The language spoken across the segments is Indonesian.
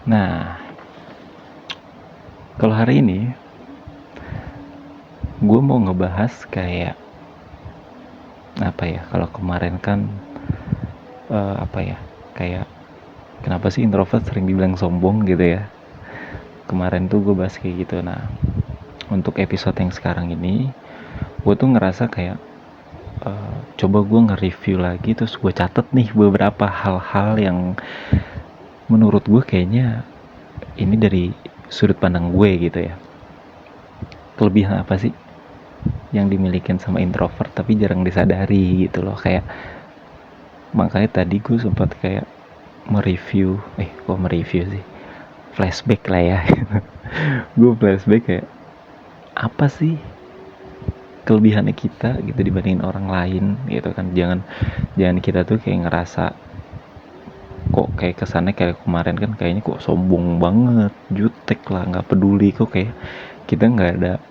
Nah, kalau hari ini gue mau ngebahas kayak apa ya? Kalau kemarin kan apa ya? Kayak kenapa sih introvert sering dibilang sombong gitu ya? Kemarin tuh gue bahas kayak gitu. Nah, untuk episode yang sekarang ini, gue tuh ngerasa kayak coba gue nge-review lagi, terus gue catet nih beberapa hal-hal yang menurut gue kayaknya ini dari sudut pandang gue gitu ya. Kelebihan apa sih yang dimiliki sama introvert tapi jarang disadari gitu loh, kayak makanya tadi gue sempat kayak mereview sih, flashback lah ya. Gue flashback kayak apa sih kelebihannya kita gitu dibandingin orang lain gitu kan. Jangan kita tuh kayak ngerasa kok kayak kesannya kayak kemarin kan kayaknya kok sombong banget, jutek lah, nggak peduli, kok kayak kita nggak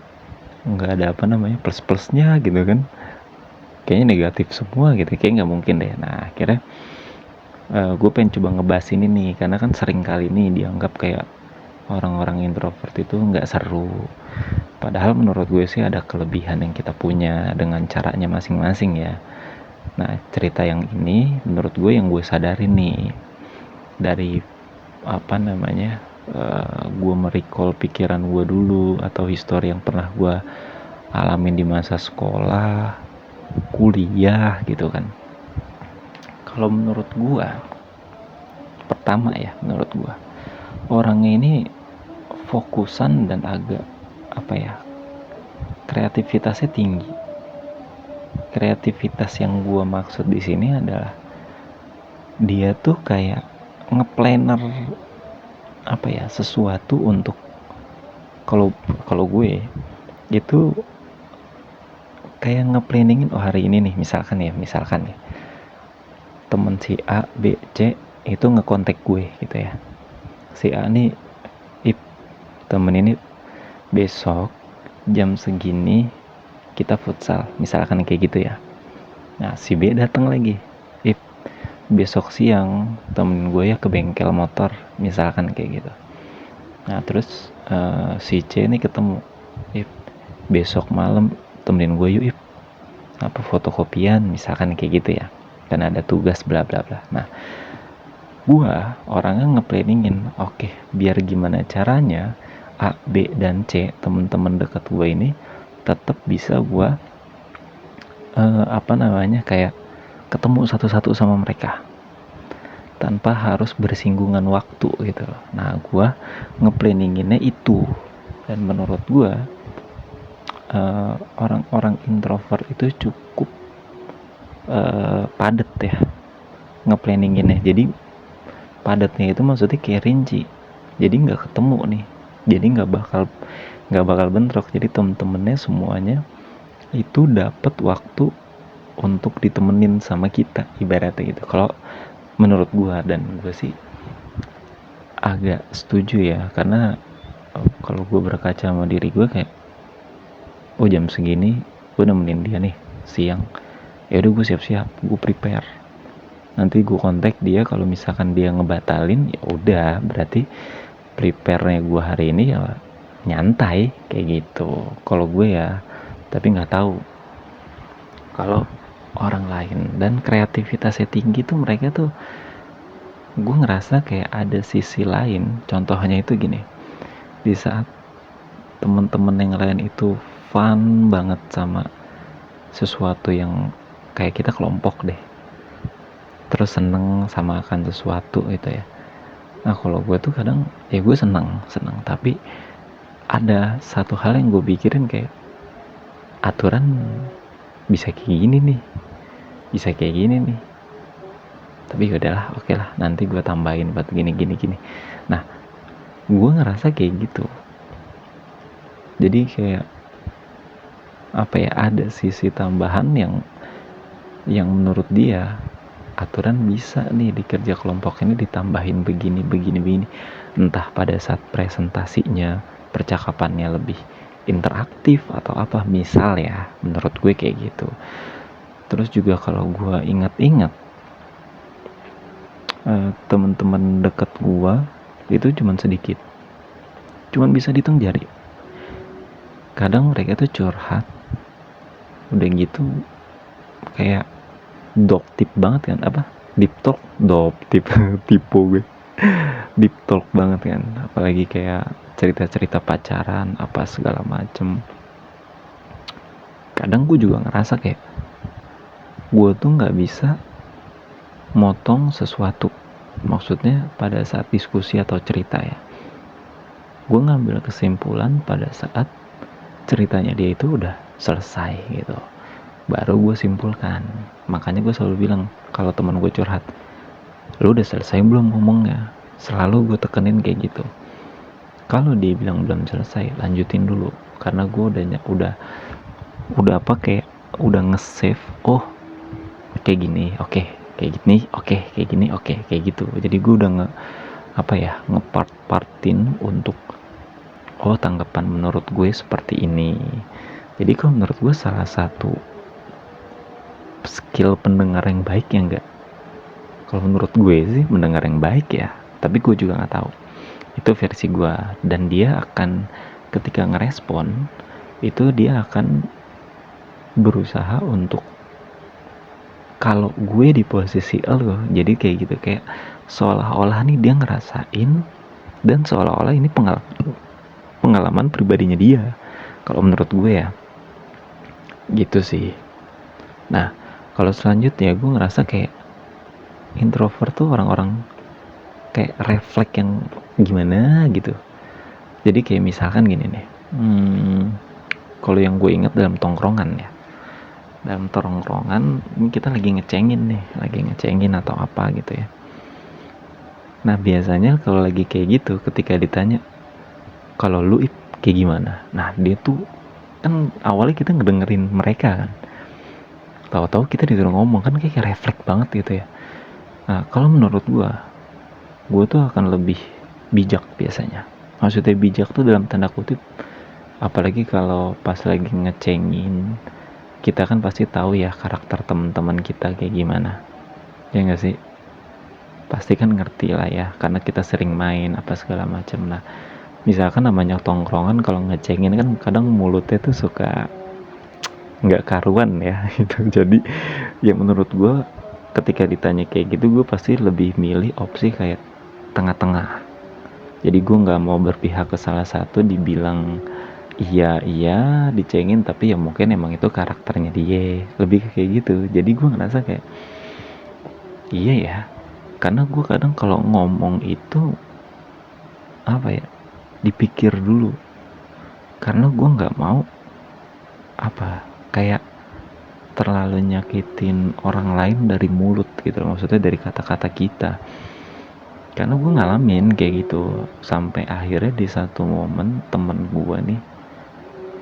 ada apa namanya plus plusnya gitu kan, kayaknya negatif semua gitu, kayak nggak mungkin deh. Nah akhirnya gue pengen coba ngebahas ini nih, karena kan sering kali nih dianggap kayak orang-orang introvert itu nggak seru, padahal menurut gue sih ada kelebihan yang kita punya dengan caranya masing-masing ya. Nah cerita yang ini menurut gue yang gue sadarin nih dari apa namanya, gue merecall pikiran gue dulu atau histori yang pernah gue alamin di masa sekolah, kuliah gitu kan. Kalau menurut gue, pertama ya, menurut gue orangnya ini fokusan dan agak apa ya, kreativitasnya tinggi. Kreativitas yang gue maksud di sini adalah dia tuh kayak ngeplanner apa ya, sesuatu untuk, kalau kalau gue itu kayak ngeplanningin, oh hari ini nih misalkan ya temen si A B C itu ngekontak gue gitu ya, si A nih, temen ini besok jam segini kita futsal misalkan kayak gitu ya. Nah si B datang lagi, besok siang temen gue ya ke bengkel motor misalkan kayak gitu. Nah terus si C nih ketemu, besok malam temenin gue yuk apa fotokopian misalkan kayak gitu ya, dan ada tugas bla bla bla. Nah gua orangnya ngeplanningin, oke, biar gimana caranya A, B, dan C temen-temen deket gua ini tetap bisa gua apa namanya, kayak ketemu satu-satu sama mereka tanpa harus bersinggungan waktu gitu loh. Nah gua ngeplanninginnya itu, dan menurut gua orang-orang introvert itu cukup padat ya ngeplanninginnya. Jadi padatnya itu maksudnya kayak rinci, jadi nggak ketemu nih, jadi nggak bakal bentrok. Jadi temen-temennya semuanya itu dapat waktu untuk ditemenin sama kita ibaratnya gitu, kalau menurut gua. Dan gua sih agak setuju ya, karena kalau gua berkaca sama diri gua kayak, oh jam segini gua nemenin dia nih siang, ya udah gua siap-siap, gua prepare, nanti gue kontak dia kalau misalkan dia ngebatalin, ya udah berarti prepare-nya gue hari ini ya nyantai kayak gitu kalau gue ya. Tapi nggak tahu kalau orang lain. Dan kreativitasnya tinggi tuh mereka tuh, gue ngerasa kayak ada sisi lain. Contohnya itu gini, di saat temen-temen yang lain itu fun banget sama sesuatu yang kayak kita kelompok deh, terus seneng sama akan sesuatu gitu ya. Nah kalau gue tuh kadang ya gue seneng, tapi ada satu hal yang gue pikirin kayak, aturan bisa kayak gini nih, bisa kayak gini nih, tapi udahlah, oke lah, nanti gue tambahin buat gini. Nah gue ngerasa kayak gitu, jadi kayak apa ya, ada sisi tambahan yang menurut dia aturan bisa nih di kerja kelompok ini ditambahin begini. Entah pada saat presentasinya percakapannya lebih interaktif atau apa, misal ya, menurut gue kayak gitu. Terus juga kalau gue ingat-ingat teman-teman deket gue itu cuman sedikit, cuman bisa dihitung jari. Kadang mereka tuh curhat udah gitu kayak dop tip banget kan, apa deep talk, dop tip tipe gue deep talk banget kan, apalagi kayak cerita-cerita pacaran apa segala macem. Kadang gue juga ngerasa kayak gue tuh nggak bisa motong sesuatu, maksudnya pada saat diskusi atau cerita ya, gue ngambil kesimpulan pada saat ceritanya dia itu udah selesai gitu, baru gue simpulkan. Makanya gue selalu bilang kalau teman gue curhat, lu udah selesai belum ngomongnya, selalu gue tekenin kayak gitu. Kalau dia bilang belum selesai, lanjutin dulu, karena gue udah apa kayak udah nge-save, oh kayak gini oke, kayak gini oke, kayak gini oke, kayak gitu. Jadi gue udah ngepart-partin untuk, oh tanggapan menurut gue seperti ini. Jadi kalau menurut gue salah satu skill pendengar yang baik ya enggak, kalau menurut gue sih mendengar yang baik ya, tapi gue juga nggak tahu, itu versi gue. Dan dia akan ketika ngerespon itu dia akan berusaha untuk, kalau gue di posisi lo, jadi kayak gitu, kayak seolah-olah nih dia ngerasain dan seolah-olah ini pengalaman pribadinya dia, kalau menurut gue ya gitu sih. Nah kalau selanjutnya gue ngerasa kayak introvert tuh orang-orang kayak refleks yang gimana gitu. Jadi kayak misalkan gini nih, kalau yang gue ingat dalam tongkrongan ya, dalam tongkrongan ini kita lagi ngecengin atau apa gitu ya. Nah biasanya kalau lagi kayak gitu, ketika ditanya kalau lu kayak gimana, nah dia tuh kan awalnya kita ngedengerin mereka kan, tahu-tahu kita disuruh ngomong kan, kayak refleks banget gitu ya. Nah kalau menurut gue tuh akan lebih bijak biasanya. Maksudnya bijak tuh dalam tanda kutip, apalagi kalau pas lagi ngecengin, kita kan pasti tahu ya karakter teman-teman kita kayak gimana, ya nggak sih? Pasti kan ngerti lah ya, karena kita sering main apa segala macam. Nah misalkan namanya tongkrongan, kalau ngecengin kan kadang mulutnya tuh suka nggak karuan ya gitu. Jadi ya menurut gue ketika ditanya kayak gitu, gue pasti lebih milih opsi kayak tengah-tengah. Jadi gue nggak mau berpihak ke salah satu, dibilang iya dicengin, tapi ya mungkin emang itu karakternya dia, lebih kayak gitu. Jadi gue ngerasa kayak iya ya, karena gue kadang kalau ngomong itu apa ya, dipikir dulu, karena gue nggak mau apa kayak terlalu nyakitin orang lain dari mulut gitu, maksudnya dari kata-kata kita. Karena gue ngalamin kayak gitu, sampai akhirnya di satu momen temen gue nih,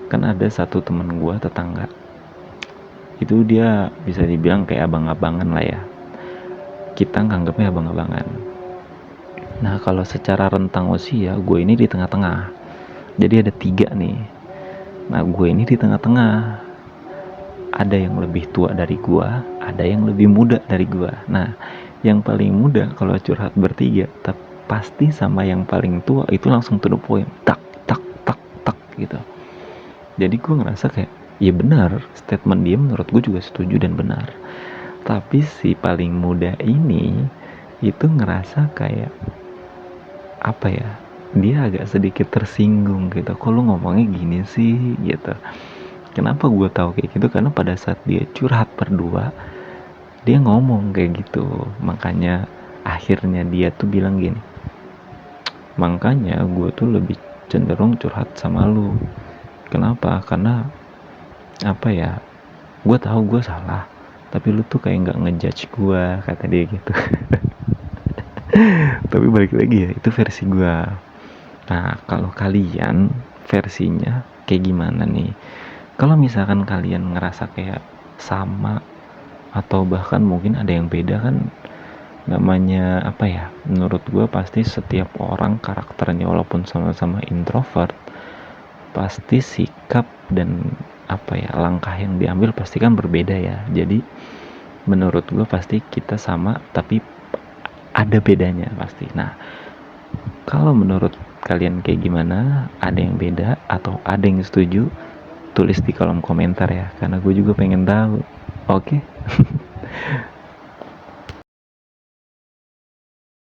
kan ada satu temen gue tetangga, itu dia bisa dibilang kayak abang-abangan lah ya, kita nganggapnya abang-abangan. Nah kalau secara rentang usia, gue ini di tengah-tengah, jadi ada 3 nih. Nah gue ini di tengah-tengah, ada yang lebih tua dari gue, ada yang lebih muda dari gue. Nah yang paling muda kalau curhat bertiga, pasti sama yang paling tua itu langsung to the point, tak tak tak tak gitu. Jadi gue ngerasa kayak ya benar, statement dia menurut gue juga setuju dan benar. Tapi si paling muda ini itu ngerasa kayak apa ya, dia agak sedikit tersinggung gitu, kok lu ngomongnya gini sih gitu. Kenapa gue tahu kayak gitu, karena pada saat dia curhat berdua, dia ngomong kayak gitu. Makanya akhirnya dia tuh bilang gini, makanya gue tuh lebih cenderung curhat sama lu. Kenapa? Karena apa ya, gue tahu gue salah, tapi lu tuh kayak nggak ngejudge gue, kata dia gitu. Tapi balik lagi ya, itu versi gue. Nah kalau kalian versinya kayak gimana nih? Kalau misalkan kalian ngerasa kayak sama atau bahkan mungkin ada yang beda, kan namanya apa ya, menurut gue pasti setiap orang karakternya walaupun sama-sama introvert, pasti sikap dan apa ya, langkah yang diambil pasti kan berbeda ya. Jadi menurut gue pasti kita sama tapi ada bedanya pasti. Nah Kalau menurut kalian kayak gimana, ada yang beda atau ada yang setuju, tulis di kolom komentar ya, karena gue juga pengen tahu. Oke.